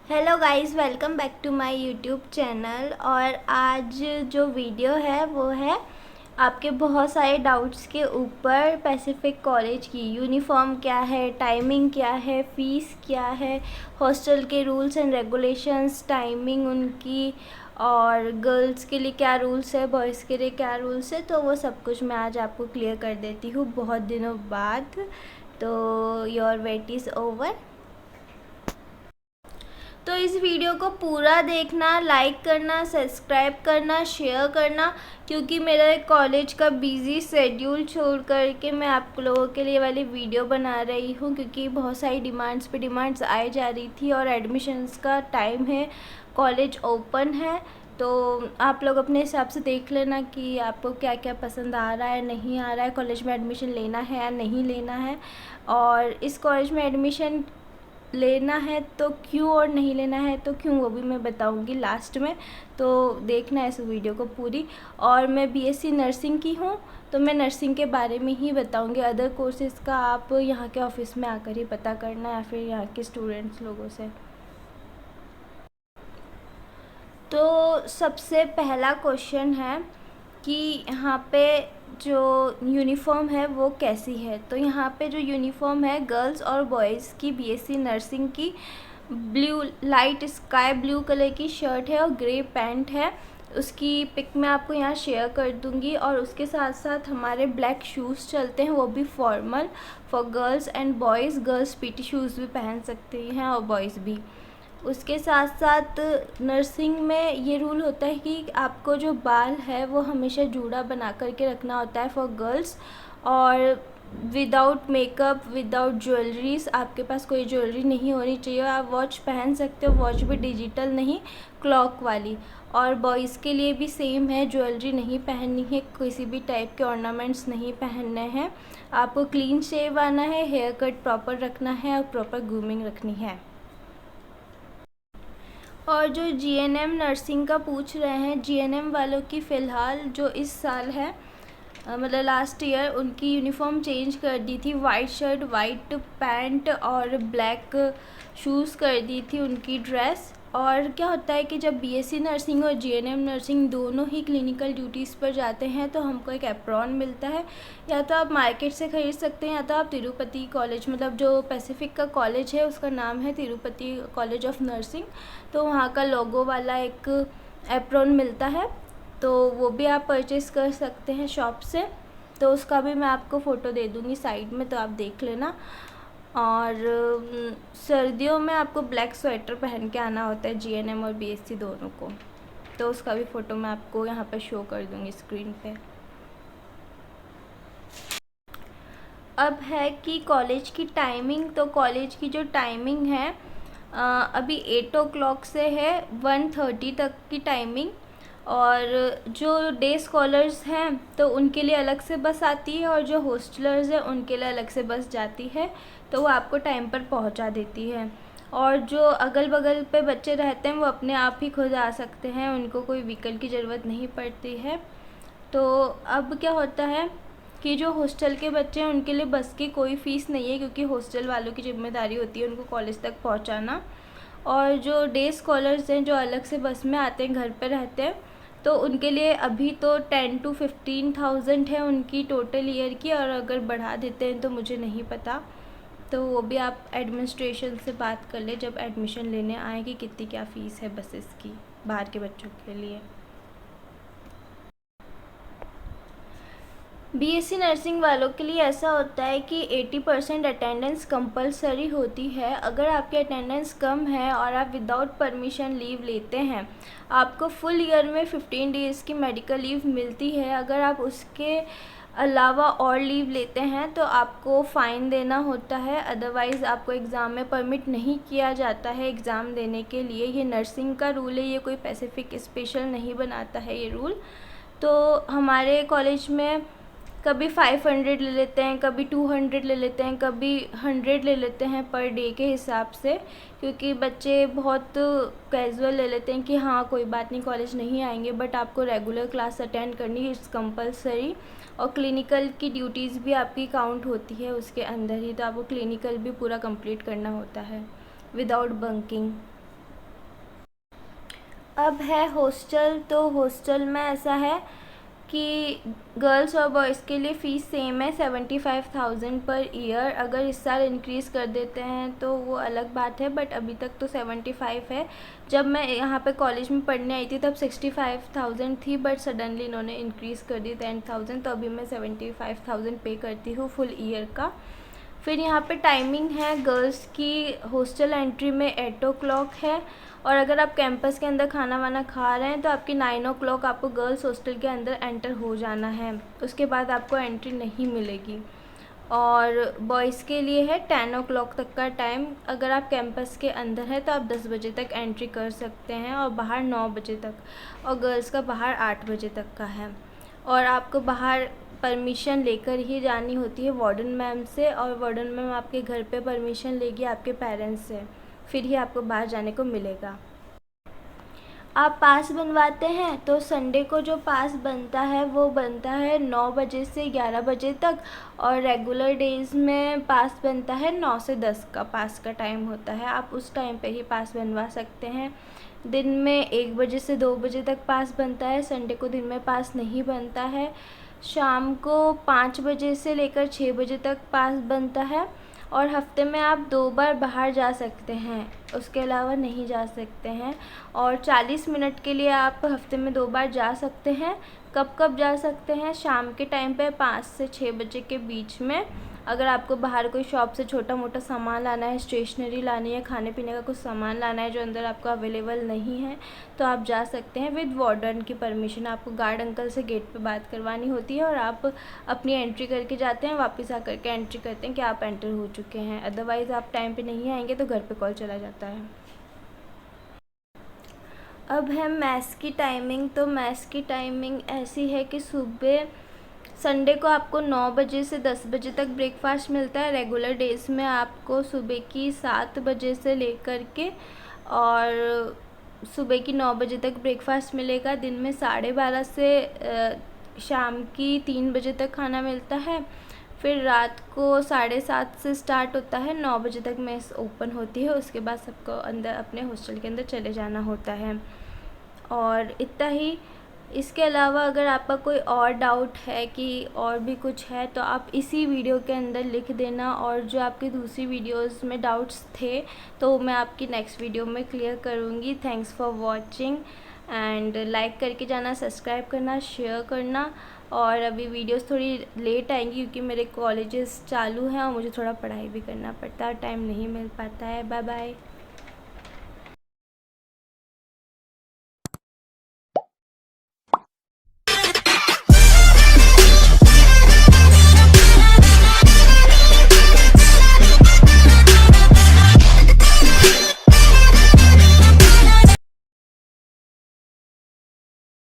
Hello guys, welcome back to my YouTube channel. और आज जो वीडियो है वो है आपके बहुत सारे डाउट्स के ऊपर पैसिफिक कॉलेज की यूनिफॉर्म क्या है, टाइमिंग क्या है, फ़ीस क्या है, हॉस्टल के रूल्स एंड रेगुलेशंस, टाइमिंग उनकी, और गर्ल्स के लिए क्या रूल्स है, बॉयज़ के लिए क्या रूल्स है। तो वो सब कुछ मैं आज आपको क्लियर कर देती हूँ बहुत दिनों बाद। तो योर वेट इज़ ओवर। तो इस वीडियो को पूरा देखना, लाइक करना, सब्सक्राइब करना, शेयर करना, क्योंकि मेरा कॉलेज का बिज़ी शेड्यूल छोड़ करके मैं आप लोगों के लिए वाली वीडियो बना रही हूँ, क्योंकि बहुत सारी डिमांड्स पे डिमांड्स आए जा रही थी और एडमिशन्स का टाइम है, कॉलेज ओपन है। तो आप लोग अपने हिसाब से देख लेना कि आपको क्या क्या पसंद आ रहा है, नहीं आ रहा है, कॉलेज में एडमिशन लेना है या नहीं लेना है, और इस कॉलेज में एडमिशन लेना है तो क्यों और नहीं लेना है तो क्यों, वो भी मैं बताऊंगी लास्ट में। तो देखना है इस वीडियो को पूरी। और मैं बीएससी नर्सिंग की हूँ, तो मैं नर्सिंग के बारे में ही बताऊंगी। अदर कोर्सेज़ का आप यहाँ के ऑफिस में आकर ही पता करना या फिर यहाँ के स्टूडेंट्स लोगों से। तो सबसे पहला क्वेश्चन है कि यहाँ पे जो यूनिफॉर्म है वो कैसी है। तो यहाँ पे जो यूनिफॉर्म है गर्ल्स और बॉयज़ की बीएससी नर्सिंग की, blue, light sky blue colour की शर्ट है और ग्रे पैंट है। उसकी पिक मैं आपको यहाँ शेयर कर दूँगी। और उसके साथ साथ हमारे ब्लैक शूज़ चलते हैं, वो भी formal for girls and boys. Girls PT shoes भी पहन सकते हैं और बॉयज़ भी। उसके साथ साथ नर्सिंग में ये रूल होता है कि आपको जो बाल है वो हमेशा जूड़ा बना करके रखना होता है फॉर गर्ल्स। और विदाउट मेकअप, विदाउट ज्वेलरीज, आपके पास कोई ज्वेलरी नहीं होनी चाहिए। आप वॉच पहन सकते हो, वॉच भी डिजिटल नहीं, क्लॉक वाली। और बॉयज़ के लिए भी सेम है, ज्वेलरी नहीं पहननी है, किसी भी टाइप के ऑर्नामेंट्स नहीं पहनने हैं। आपको क्लीन शेव आना है, हेयर कट प्रॉपर रखना है और प्रॉपर ग्रूमिंग रखनी है। और जो जीएनएम नर्सिंग का पूछ रहे हैं, जीएनएम वालों की फ़िलहाल जो इस साल है, मतलब लास्ट ईयर, उनकी यूनिफॉर्म चेंज कर दी थी। वाइट शर्ट, वाइट पैंट और ब्लैक शूज़ कर दी थी उनकी ड्रेस। और क्या होता है कि जब बीएससी नर्सिंग और जीएनएम नर्सिंग दोनों ही क्लिनिकल ड्यूटीज़ पर जाते हैं तो हमको एक एप्रॉन मिलता है। या तो आप मार्केट से ख़रीद सकते हैं या तो आप तिरुपति कॉलेज, मतलब जो पैसिफिक का कॉलेज है उसका नाम है तिरुपति कॉलेज ऑफ नर्सिंग, तो वहाँ का लोगो वाला एक एप्रॉन मिलता है, तो वो भी आप परचेज़ कर सकते हैं शॉप से। तो उसका भी मैं आपको फ़ोटो दे दूँगी साइड में, तो आप देख लेना। और सर्दियों में आपको ब्लैक स्वेटर पहन के आना होता है जीएनएम और बीएससी दोनों को, तो उसका भी फ़ोटो मैं आपको यहाँ पे शो कर दूँगी स्क्रीन पे। अब है कि कॉलेज की टाइमिंग। तो कॉलेज की जो टाइमिंग है अभी 8 o'clock से है 1:30 तक की टाइमिंग। और जो डे स्कॉलर्स हैं तो उनके लिए अलग से बस आती है, और जो हॉस्टलर्स हैं उनके लिए अलग से बस जाती है, तो वो आपको टाइम पर पहुंचा देती है। और जो अगल बगल पे बच्चे रहते हैं वो अपने आप ही खुद आ सकते हैं, उनको कोई व्हीकल की ज़रूरत नहीं पड़ती है। तो अब क्या होता है कि जो हॉस्टल के बच्चे हैं उनके लिए बस की कोई फ़ीस नहीं है, क्योंकि हॉस्टल वालों की जिम्मेदारी होती है उनको कॉलेज तक पहुंचाना। और जो डे स्कॉलर्स हैं जो अलग से बस में आते हैं, घर पे रहते हैं, तो उनके लिए अभी तो 10 to 15,000 है उनकी टोटल ईयर की, और अगर बढ़ा देते हैं तो मुझे नहीं पता। तो वो भी आप एडमिनिस्ट्रेशन से बात कर ले जब एडमिशन लेने आए कि कितनी क्या फ़ीस है बसेस की बाहर के बच्चों के लिए। बीएससी नर्सिंग वालों के लिए ऐसा होता है कि 80% अटेंडेंस कंपलसरी होती है। अगर आपकी अटेंडेंस कम है और आप विदाउट परमिशन लीव लेते हैं, आपको फुल ईयर में 15 डेज़ की मेडिकल लीव मिलती है। अगर आप उसके अलावा और लीव लेते हैं तो आपको फ़ाइन देना होता है, अदरवाइज़ आपको एग्ज़ाम में परमिट नहीं किया जाता है एग्ज़ाम देने के लिए। ये नर्सिंग का रूल है, ये कोई पैसिफिक स्पेशल नहीं बनाता है ये रूल। तो हमारे कॉलेज में कभी 500 ले लेते हैं, कभी 200 ले लेते हैं, कभी 100 ले लेते हैं पर डे के हिसाब से, क्योंकि बच्चे बहुत कैजुअल ले लेते हैं कि हाँ कोई बात नहीं कॉलेज नहीं आएंगे, बट आपको रेगुलर क्लास अटेंड करनी है, इट्स कंपलसरी। और क्लिनिकल की ड्यूटीज़ भी आपकी काउंट होती है उसके अंदर ही, तो आपको क्लिनिकल भी पूरा कंप्लीट करना होता है विदाउट बंकिंग। अब है हॉस्टल। तो हॉस्टल में ऐसा है कि गर्ल्स और बॉयज़ के लिए फ़ीस सेम है 75,000 पर ईयर। अगर इस साल इंक्रीज़ कर देते हैं तो वो अलग बात है, बट अभी तक तो 75 है। जब मैं यहाँ पे कॉलेज में पढ़ने आई थी तब 65,000 थी, बट सडनली इन्होंने इंक्रीज़ कर दी 10,000, तो अभी मैं 75,000 पे करती हूँ फुल ईयर का। फिर यहाँ पे टाइमिंग है गर्ल्स की हॉस्टल एंट्री में 8 o'clock है, और अगर आप कैंपस के अंदर खाना वाना खा रहे हैं तो आपकी 9 o'clock आपको गर्ल्स हॉस्टल के अंदर एंटर हो जाना है, उसके बाद आपको एंट्री नहीं मिलेगी। और बॉयज़ के लिए है 10 o'clock तक का टाइम। अगर आप कैंपस के अंदर है तो आप 10 बजे तक एंट्री कर सकते हैं, और बाहर 9 बजे तक, और गर्ल्स का बाहर 8 बजे तक का है। और आपको बाहर परमिशन लेकर ही जानी होती है वार्डन मैम से, और वार्डन मैम आपके घर पे परमिशन लेगी आपके पेरेंट्स से, फिर ही आपको बाहर जाने को मिलेगा। आप पास बनवाते हैं तो संडे को जो पास बनता है वो बनता है 9 बजे से 11 बजे तक, और रेगुलर डेज़ में पास बनता है 9 से 10 का पास का टाइम होता है। आप उस टाइम पे ही पास बनवा सकते हैं। दिन में 1 बजे से 2 बजे तक पास बनता है, संडे को दिन में पास नहीं बनता है। शाम को 5 बजे से लेकर 6 बजे तक पास बनता है, और हफ्ते में आप 2 बार बाहर जा सकते हैं, उसके अलावा नहीं जा सकते हैं। और 40 मिनट के लिए आप हफ्ते में 2 बार जा सकते हैं। कब कब जा सकते हैं? शाम के टाइम पे 5 से 6 बजे के बीच में। अगर आपको बाहर कोई शॉप से छोटा मोटा सामान लाना है, स्टेशनरी लानी है, खाने पीने का कुछ सामान लाना है जो अंदर आपको अवेलेबल नहीं है, तो आप जा सकते हैं विद वार्डन की परमिशन। आपको गार्ड अंकल से गेट पे बात करवानी होती है, और आप अपनी एंट्री करके जाते हैं, वापस आकर के एंट्री करते हैं कि आप एंटर हो चुके हैं। अदरवाइज़ आप टाइम पे नहीं आएंगे तो घर पे कॉल चला जाता है। अब है मैथ्स की टाइमिंग। तो मैथ्स की टाइमिंग ऐसी है कि सुबह संडे को आपको 9 बजे से 10 बजे तक ब्रेकफास्ट मिलता है। रेगुलर डेज़ में आपको सुबह की 7 बजे से लेकर के और सुबह की 9 बजे तक ब्रेकफास्ट मिलेगा। दिन में 12:30 से शाम की 3 बजे तक खाना मिलता है। फिर रात को 7:30 से स्टार्ट होता है, 9 बजे तक मेस ओपन होती है। उसके बाद सबको अंदर अपने हॉस्टल के अंदर चले जाना होता है, और इतना ही। इसके अलावा अगर आपका कोई और डाउट है कि और भी कुछ है तो आप इसी वीडियो के अंदर लिख देना, और जो आपकी दूसरी वीडियोस में डाउट्स थे तो मैं आपकी नेक्स्ट वीडियो में क्लियर करूँगी। Thanks for watching, and like करके जाना, सब्सक्राइब करना, शेयर करना। और अभी वीडियोस थोड़ी लेट आएंगी क्योंकि मेरे कॉलेजेस चालू हैं और मुझे थोड़ा पढ़ाई भी करना पड़ता है, टाइम नहीं मिल पाता है। Bye bye.